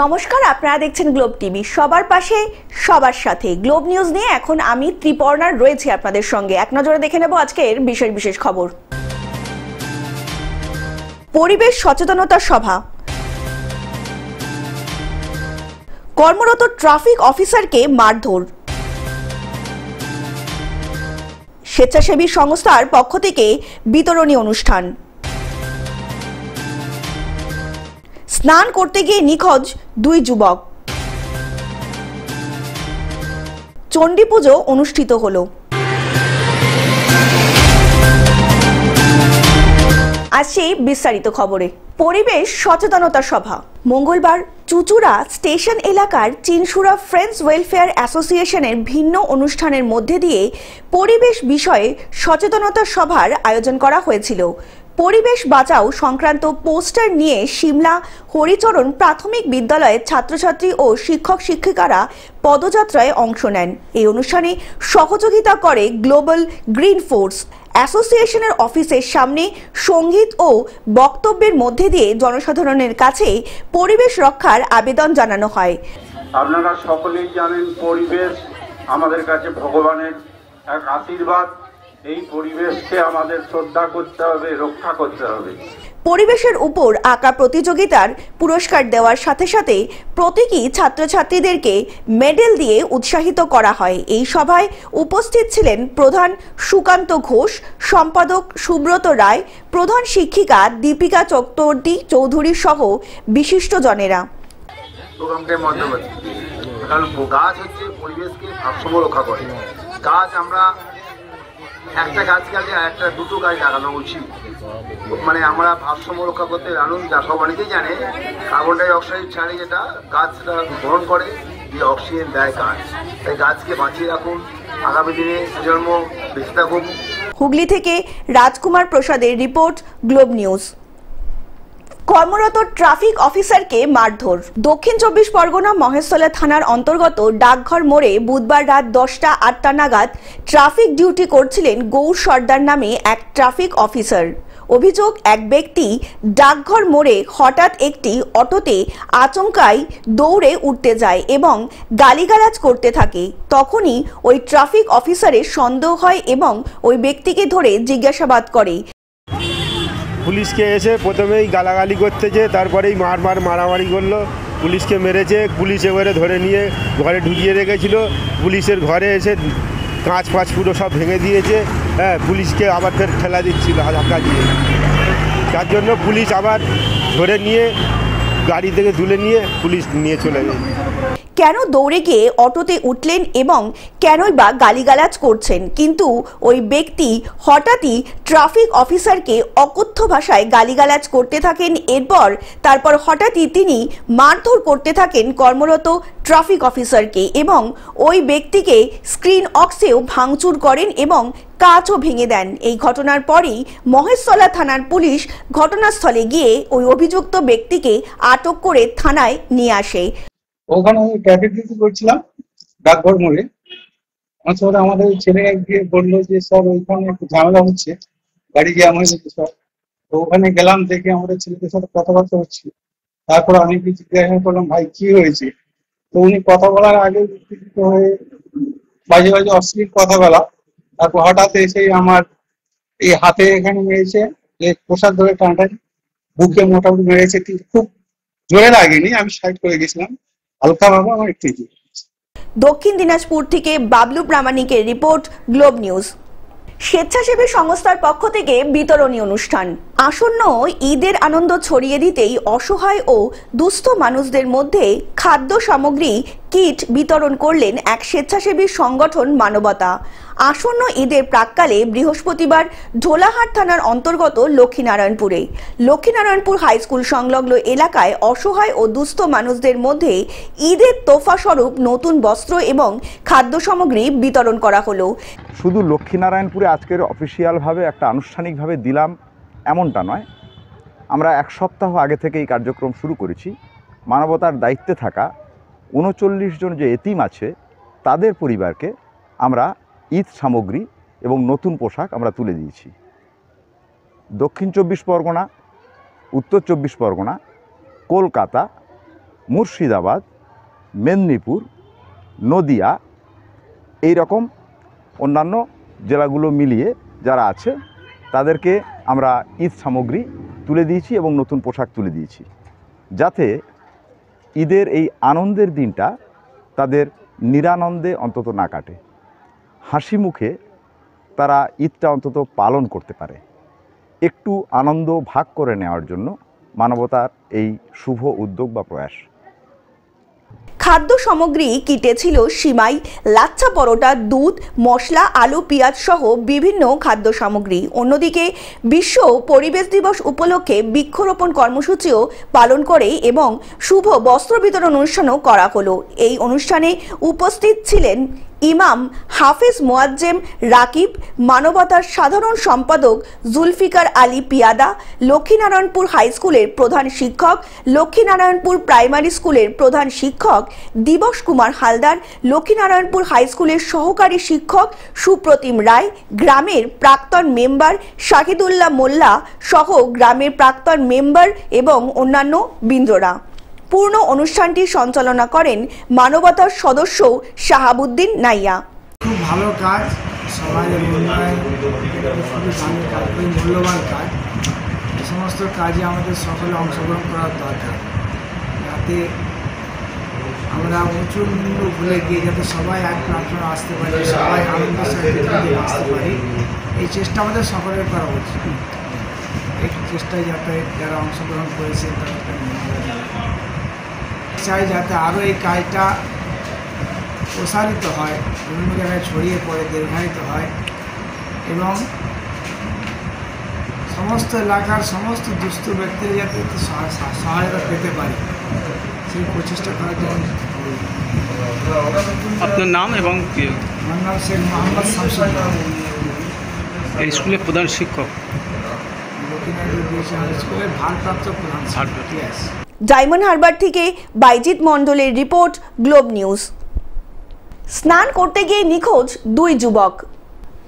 নমস্কার, আপনারা দেখছেন গ্লোব টিভি। সবার পাশে সবার সাথে গ্লোব নিউজ নিয়ে এখন আমি ত্রিপর্ণার রয়েছি আপনাদের সঙ্গে। এক নজরে দেখে নেব আজকের বিশেষ বিশেষ খবর। পরিবেশ সচেতনতা সভা, কর্মরত ট্রাফিক অফিসারকে মারধর, স্বেচ্ছাসেবী সংস্থার পক্ষ থেকে বিতরণী অনুষ্ঠান, স্নান করতে গিয়ে নিখোঁজ 2 যুবক, চণ্ডী পুজো অনুষ্ঠিত হলো। আসছি বিস্তারিত খবরে। পরিবেশ সচেতনতা সভা মঙ্গলবার চুচুড়া স্টেশন এলাকার চিনসুরা ফ্রেন্ডস ওয়েলফেয়ার অ্যাসোসিয়েশনের ভিন্ন অনুষ্ঠানের মধ্যে দিয়ে পরিবেশ বিষয়ে সচেতনতা সভার আয়োজন করা হয়েছিল। পরিবেশ বাঁচাও সংক্রান্ত পোস্টার নিয়ে সিমলা হরিচরণ প্রাথমিক বিদ্যালয়ের ছাত্রছাত্রী ও শিক্ষক শিক্ষিকারা পদযাত্রায় অংশ নেন। এই অনুষ্ঠানে সহযোগিতা করে গ্লোবাল গ্রিন ফোর্স। অ্যাসোসিয়েশনের অফিসের সামনে সঙ্গীত ও বক্তব্যের মধ্যে দিয়ে জনসাধারণের কাছে পরিবেশ রক্ষার আবেদন জানানো হয়। আপনারা সকলেই জানেন, পরিবেশ আমাদের কাছে ভগবানের এক আশীর্বাদ। এই পরিবেশকে আমাদের শ্রদ্ধা করতে হবে, রক্ষা করতে হবে। পরিবেশের উপর আঁকা প্রতিযোগিতার পুরস্কার দেওয়ার সাথে সাথে প্রতীকী ছাত্রছাত্রীদেরকে মেডেল দিয়ে উৎসাহিত করা হয়। এই সভায় উপস্থিত ছিলেন প্রধান সুকান্ত ঘোষ, সম্পাদক সুব্রত রায়, প্রধান শিক্ষিকা দীপিকা চৌধুরী সহ বিশিষ্টজনেরা। কারণ গাছ হচ্ছে পরিবেশকে ভারসাম্য রক্ষা করে। গাছ আমরা একটা গাছ কাটলে একটা দুটো গাছ লাগানো উচিত। মানে আমরা ভারসাম্য রক্ষা করতে জানুন, সব অনেকেই জানে কার্বন ডাই অক্সাইড ছাড়ে যেটা গাছ সেটা গ্রহণ করে, যে অক্সিজেন দেয় গাছ। তাই গাছকে বাঁচিয়ে রাখুন, আগামী দিনে প্রজন্ম বেঁচে থাকুন। হুগলি থেকে রাজকুমার প্রসাদের রিপোর্ট, গ্লোব নিউজ। কর্মরত ট্রাফিক অফিসারকে মারধর। দক্ষিণ 24 পরগনা মহেশতলা থানার অন্তর্গত ডাকঘর মোড়ে বুধবার রাত 10টা 8টা নাগাদ ট্রাফিক ডিউটি করছিলেন গৌর সর্দার নামে এক ট্রাফিক অফিসার। অভিযোগ, এক ব্যক্তি ডাকঘর মোড়ে হঠাৎ একটি অটোতে আচমকাই দৌড়ে উঠতে যায় এবং গালিগালাজ করতে থাকে। তখনই ওই ট্রাফিক অফিসারের সন্দেহ হয় এবং ওই ব্যক্তিকে ধরে জিজ্ঞাসাবাদ করে। পুলিশকে এসে প্রথমেই গালাগালি করতেছে, তারপরেই মারামারি করলো, পুলিশকে মেরেছে। পুলিশ এবারে ধরে নিয়ে ঘরে ঢুকিয়ে রেখেছিল। পুলিশের ঘরে এসে কাঁচ পুরো সব ভেঙে দিয়েছে। হ্যাঁ, পুলিশকে আবার ফের ঠেলা দিচ্ছিল ধাক্কা দিয়ে। তার জন্য পুলিশ আবার ধরে নিয়ে গাড়ি থেকে তুলে নিয়ে পুলিশ নিয়ে চলে যায়। কেন দৌড়ে গিয়ে অটোতে উঠলেন এবং কেনই বা গালিগালাজ করছেন? কিন্তু ওই ব্যক্তি হঠাৎই ট্রাফিক অফিসারকে অকথ্য ভাষায় গালিগালাজ করতে থাকেন। তারপর হঠাৎই তিনি মারধর করতে থাকেন কর্মরত ট্রাফিক অফিসারকে এবং ওই ব্যক্তিকে স্ক্রিন অক্সেও ভাঙচুর করেন এবং কাঁচও ভেঙে দেন। এই ঘটনার পরেই মহেশতলা থানার পুলিশ ঘটনাস্থলে গিয়ে ওই অভিযুক্ত ব্যক্তিকে আটক করে থানায় নিয়ে আসে। ওখানে আমি ট্রাফিক ডিউটি করছিলাম ডাকঘর মোড়ে। আমাদের ছেলে গিয়ে বললো যে স্যার ওইখানে একটু ঝামেলা হচ্ছে, গাড়ি জ্যাম হয়ে গেছে স্যার। তো ওখানে গেলাম, দেখে আমাদের ছেলেদের সাথে কথাবার্তা হচ্ছে। তারপর আমি জিজ্ঞাসা করলাম, ভাই কি হয়েছে? তো উনি কথা বলার আগে উত্তেজিত হয়ে বাজে বাজে অশ্লীল কথা বলা। তারপর হঠাৎ এসে আমার এই হাতে এখানে মেরেছে, যে পোশাক ধরে টানটানি বুকে মোটামুটি মেরেছে, কিন্তু খুব জোরে লাগেনি, আমি সাইড করে গেছিলাম হালকাভাবে। আমার একটু দক্ষিণ দিনাজপুর থেকে বাবলু প্রামাণিকের রিপোর্ট, গ্লোব নিউজ। স্বেচ্ছাসেবী সংস্থার পক্ষ থেকে বিতরণী অনুষ্ঠান। আসন্ন ঈদের আনন্দ ছড়িয়ে দিতেই অসহায় ও দুস্থ মানুষদের মধ্যে খাদ্য সামগ্রী কিট বিতরণ করলেন এক স্বেচ্ছাসেবী সংগঠন মানবতা। আসন্ন ঈদের প্রাক্কালে বৃহস্পতিবার ঢোলাহাট থানার অন্তর্গত লক্ষ্মীনারায়ণপুর হাই স্কুল সংলগ্ন এলাকায় অসহায় ও দুস্থ মানুষদের মধ্যে ঈদের তোফা স্বরূপ নতুন বস্ত্র এবং খাদ্য সামগ্রী বিতরণ করা হলো। শুধু লক্ষ্মীনারায়ণপুরে আজকের অফিসিয়ালভাবে একটা আনুষ্ঠানিকভাবে দিলাম এমনটা নয়, আমরা 1 সপ্তাহ আগে থেকে এই কার্যক্রম শুরু করেছি। মানবতার দায়িত্বে থাকা 39 জন যে এতিম আছে তাদের পরিবারকে আমরা ঈদ সামগ্রী এবং নতুন পোশাক আমরা তুলে দিয়েছি। দক্ষিণ 24 পরগনা, উত্তর 24 পরগনা, কলকাতা মুর্শিদাবাদ, মেদিনীপুর, নদিয়া, এই রকম অন্যান্য জেলাগুলো মিলিয়ে যারা আছে তাদেরকে আমরা ঈদ সামগ্রী তুলে দিয়েছি এবং নতুন পোশাক তুলে দিয়েছি, যাতে ঈদের এই আনন্দের দিনটা তাদের নিরানন্দে অন্তত না কাটে, হাসি মুখে তারা ঈদটা অন্তত পালন করতে পারে। একটু আনন্দ ভাগ করে নেওয়ার জন্য মানবতার এই শুভ উদ্যোগ বা প্রয়াস। খাদ্য সামগ্রী কিটে ছিল সিমাই, লাচ্ছা পরোটা, দুধ, মশলা, আলু, পেঁয়াজ সহ বিভিন্ন খাদ্য সামগ্রী। অন্যদিকে বিশ্ব পরিবেশ দিবস উপলক্ষে বৃক্ষরোপণ কর্মসূচিও পালন করে এবং শুভ বস্ত্র বিতরণ অনুষ্ঠানও করা হলো। এই অনুষ্ঠানে উপস্থিত ছিলেন ইমাম হাফেজ মোয়াজ্জেম রাকিব, মানবতার সাধারণ সম্পাদক জুলফিকার আলী পিয়াদা, লক্ষ্মীনারায়ণপুর হাই স্কুলের প্রধান শিক্ষক, লক্ষ্মীনারায়ণপুর প্রাইমারি স্কুলের প্রধান শিক্ষক দিবস কুমার হালদার, লক্ষ্মীনারায়ণপুর হাই স্কুলের সহকারী শিক্ষক সুপ্রতিম রায়, গ্রামের প্রাক্তন মেম্বার শাহিদুল্লাহ মোল্লা সহ গ্রামের প্রাক্তন মেম্বার এবং অন্যান্য বৃন্দরা। পূর্ণ অনুষ্ঠানটি সঞ্চালনা করেন মানবতার সদস্য শাহাবুদ্দিন নাইয়া। খুব ভালো কাজ, সমাজের উন্নয়ন মূল্যবান কাজ। এই সমস্ত কাজে আমাদের সকলে অংশগ্রহণ করার দরকার, যাতে আমরা উঁচু মূল্য ভুলে গিয়ে যাতে সবাই এক প্ল্যাটফর্মে আসতে পারি, সবাই আনন্দের সাথে আসতে পারি, এই চেষ্টা আমাদের সকলের করা উচিত। এই চেষ্টায় যাতে যারা অংশগ্রহণ করেছেন তাদেরকে চাই যাতে আরও এই কাজটা প্রসারিত হয়, বিভিন্ন জায়গায় ছড়িয়ে পড়ে, দীর্ঘায়িত হয় এবং সমস্ত এলাকার সমস্ত দুস্থ ব্যক্তিরা যাতে সহায়তা পেতে পারে সেই প্রচেষ্টা করার জন্য। আপনার নাম এবং আমার নাম শেখ মোহাম্মদ শামসুল্লাহ, এই স্কুলের প্রধান শিক্ষক, লক্ষ্মীনারায়ণ স্কুলের ভারপ্রাপ্ত প্রধান শিক্ষক। ডায়মন্ড হারবার থেকে বাইজিৎ মণ্ডলের রিপোর্ট, গ্লোব নিউজ। স্নান করতে গিয়ে নিখোঁজ দুই যুবক।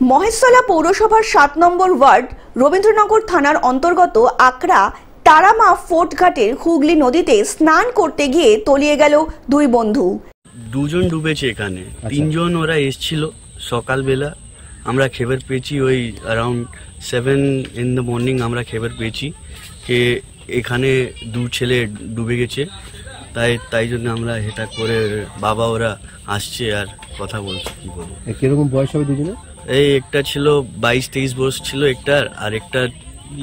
মহেশতলা পৌরসভার 7 নম্বর ওয়ার্ড রবীন্দ্রনগর থানার অন্তর্গত আকরা তারামা ফোর্ট ঘাটের হুগলি নদীতে স্নান করতে গিয়ে তলিয়ে গেল দুই বন্ধু। দুজন ডুবেছে এখানে, তিনজন ওরা এসছিল সকালবেলা। আমরা খবর পেয়েছি ওই অ্যারাউন্ড 7 in the morning আমরা খবর পেয়েছি যে এখানে দু ছেলে ডুবে গেছে। তাই জন্য আমরা এটা করে বাবা ওরা আসছে আর কথা বলছে। কি বলবো, কিরকম বয়স হবে দুজনে? এই একটা ছিল 22-23 বছর ছিল একটার, আর একটা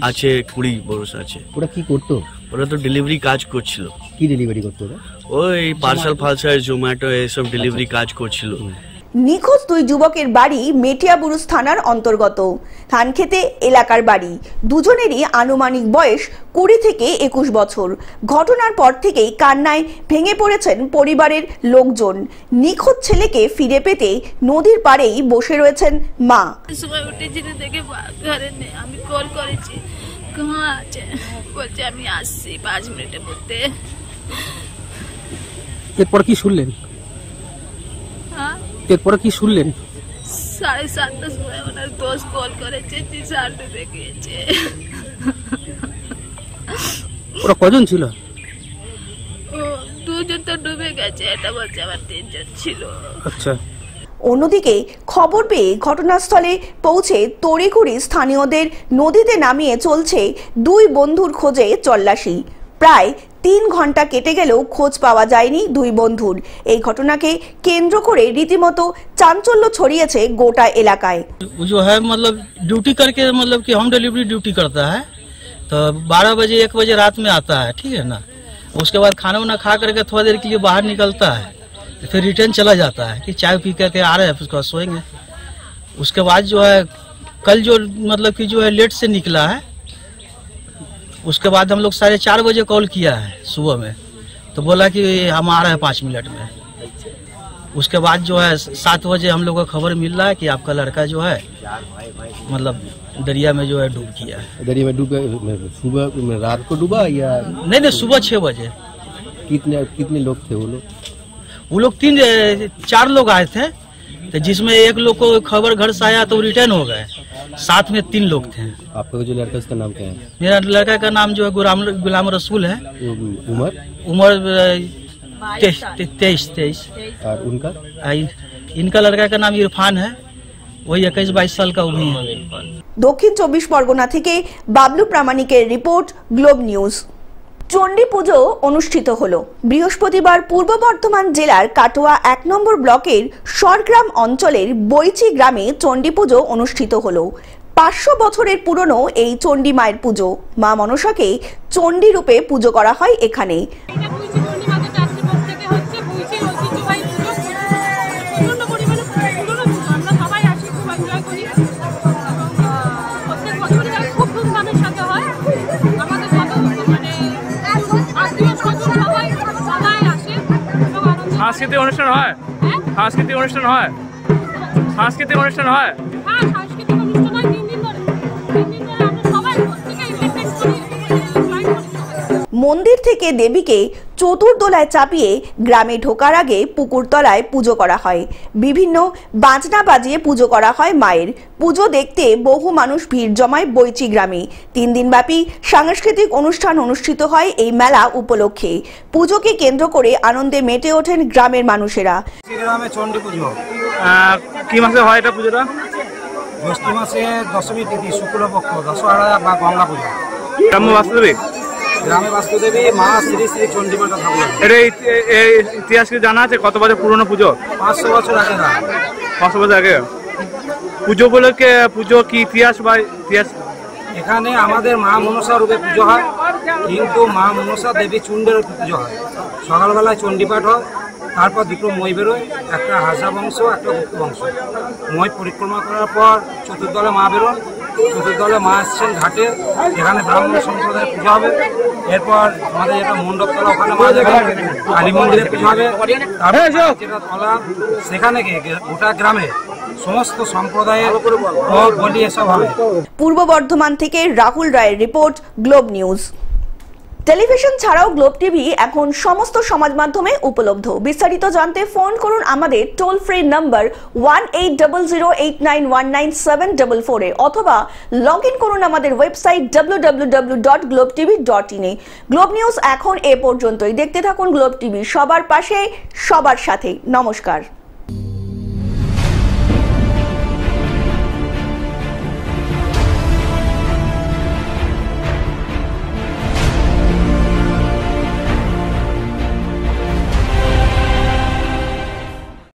আছে 20 বছর আছে। ওরা কি করতো? ওরা তো ডেলিভারি কাজ করছিল। কি ডেলিভারি করতো ওরা? ওই পার্সেল ফালসার, জোম্যাটো এসব ডেলিভারি কাজ করছিল। নিখোঁজ দুই যুবকের বাড়ি মেটিয়াবুরুজ থানার অন্তর্গত ধানখেতে এলাকার বাড়ি। দুজনেরই আনুমানিক বয়স 20 থেকে 21 বছর। ঘটনার পর থেকেই কান্নায় ভেঙে পড়েছেন পরিবারের লোকজন। নিখোঁজ ছেলেকে ফিরে পেতে নদীর পাড়েই বসে রয়েছেন মা। আমি কল করেছি, কहाँ আছে? বলছে আমি আসছি 5 মিনিটের মধ্যে। এরপর কি শুনলেন? এরপরে কি শুনলেন? 7:30টার সময় ওনার দোস্ত কল করেছে, টিচার ডুবে গিয়েছে। ওরা কজন ছিল? ও দুজন তো ডুবে গেছে, এটা বলছে আবার 3 জন ছিল। আচ্ছা। অন্যদিকে খবর পেয়ে ঘটনাস্থলে পৌঁছে তড়িঘড়ি স্থানীয়দের নদীতে নামিয়ে চলছে দুই বন্ধুর খোঁজে তল্লাশি। প্রায় 3 ঘন্টা কেটে গেলেও খোঁজ পাওয়া যায়নি দুই বন্ধুর। এই ঘটনাকে কেন্দ্র করে রীতিমতো চাঞ্চল্য ছড়িয়েছে গোটা এলাকায়। जो है मतलब ड्यूटी करके मतलब कि होम डिलीवरी ड्यूटी करता है, तो 12 बजे 1 बजे रात में आता है, ठीक है ना। उसके बाद खाना वाना खा करके थोड़ा देर के लिए बाहर निकलता है, फिर रिटर्न चला जाता है कि चाय पी करके आ रहे हैं, उसके बाद सोएंगे। उसके बाद जो है कल जो मतलब कि जो है लेट से निकला है, उसके बाद हम लोग 4:30 बजे कॉल किया है सुबह में, तो बोला कि हम आ रहे हैं 5 मिनट में। उसके बाद जो है 7 बजे हम लोग को खबर मिल रहा है कि आपका लड़का जो है मतलब दरिया में जो है डूब गया है। दरिया में डूब सुबह रात को डूबा या नहीं, सुबह 6 बजे। कितने लोग थे वो लोग? 4 लोग आए थे, तो जिसमें एक लोग को खबर घर से आया तो रिटर्न हो गए, साथ में 3 लोग थे। आपका जो लड़का उसका नाम क्या है? मेरा लड़का का नाम जो है गुलाम रसूल है। उम्र 23। और उनका इनका लड़का का नाम इरफान है, वही 21-22 साल का वो भी है। দক্ষিণ 24 পরগনা থেকে বাবলু প্রামাণিকের report, globe news. Chandi Pujo অনুষ্ঠিত হলো বৃহস্পতিবার পূর্ব বর্ধমান জেলার কাটোয়া 1 নম্বর ব্লকের সরগ্রাম অঞ্চলের বৈচি গ্রামে চণ্ডী পুজো অনুষ্ঠিত হলো। 500 বছরের পুরনো এই চণ্ডী মায়ের পুজো, মা মনসাকে চণ্ডী রূপে পুজো করা হয় এখানে। সাংস্কৃতিক অনুষ্ঠান হয়, সাংস্কৃতিক অনুষ্ঠান হয়, সাংস্কৃতিক অনুষ্ঠান হয়। মন্দির থেকে দেবীকে চতুর্দোলায় চাপিয়ে গ্রামে ঢোকার আগে পুকুরতলায় পুজো করা হয়। বিভিন্ন বাজনা বাজিয়ে পুজো করা হয় মায়ের। পুজো দেখতে বহু মানুষ ভিড় জমায় বৈচি গ্রামে। 3 দিনব্যাপী সাংস্কৃতিক অনুষ্ঠান অনুষ্ঠিত হয় এই মেলা উপলক্ষে। পুজোকে কেন্দ্র করে আনন্দে মেতে ওঠেন গ্রামের মানুষেরা। গ্রামে চণ্ডী পুজো কি মাসে হয় এটা পুজোটা? জ্যৈষ্ঠ মাসে দশমী তিথি শুক্লপক্ষ দশহরা বা গঙ্গা পুজো। গ্রাম্য বাস্তুদেবী, গ্রামে বাস্তুদেবী মা শ্রী শ্রী চণ্ডী মাতা ঠাকুর। এটা ইতিহাস কি জানা আছে? কত বছর পুরনো পুজো? 500 বছর আগে। 500 বছর আগে পুজো উপলক্ষে পুজো কি ইতিহাস বা ইতিহাস? এখানে আমাদের মা মনসা রূপে পুজো হয়, কিন্তু মা মনসা দেবী চণ্ডীর পুজো হয়। সকালবেলায় চণ্ডী পাঠ হয়, তারপর 2টো মই বেরোয়, একটা হাসা বংশ একটা গুপ্ত বংশ। মই পরিক্রমা করার পর চতুর্দলে মা বেরোন, চতুর্দলে মা আসছেন ঘাটে, এখানে ব্রাহ্মণ সম্প্রদায়ের পুজো হবে। এরপর আমাদের যেটা মণ্ডপতলা ওখানে মা যাবে, কালী মন্দিরে পুজো হবে। তারপর যেটা তলা সেখানে গোটা গ্রামে সমস্ত সম্প্রদায়ের বলি এসব হবে। পূর্ব বর্ধমান থেকে রাহুল রায়ের রিপোর্ট, গ্লোব নিউজ। টেলিভিশন ছাড়াও গ্লোব টিভি এখন সমস্ত সমাজ মাধ্যমে উপলব্ধ। বিস্তারিত জানতে ফোন করুন আমাদের টোল ফ্রি নাম্বার 180089197444 এ, অথবা লগ ইন করুন আমাদের ওয়েবসাইট www.globetv.in এ। গ্লোব নিউজ এখন এ পর্যন্তই। দেখতে থাকুন গ্লোব টিভি, সবার পাশে সবার সাথে। নমস্কার।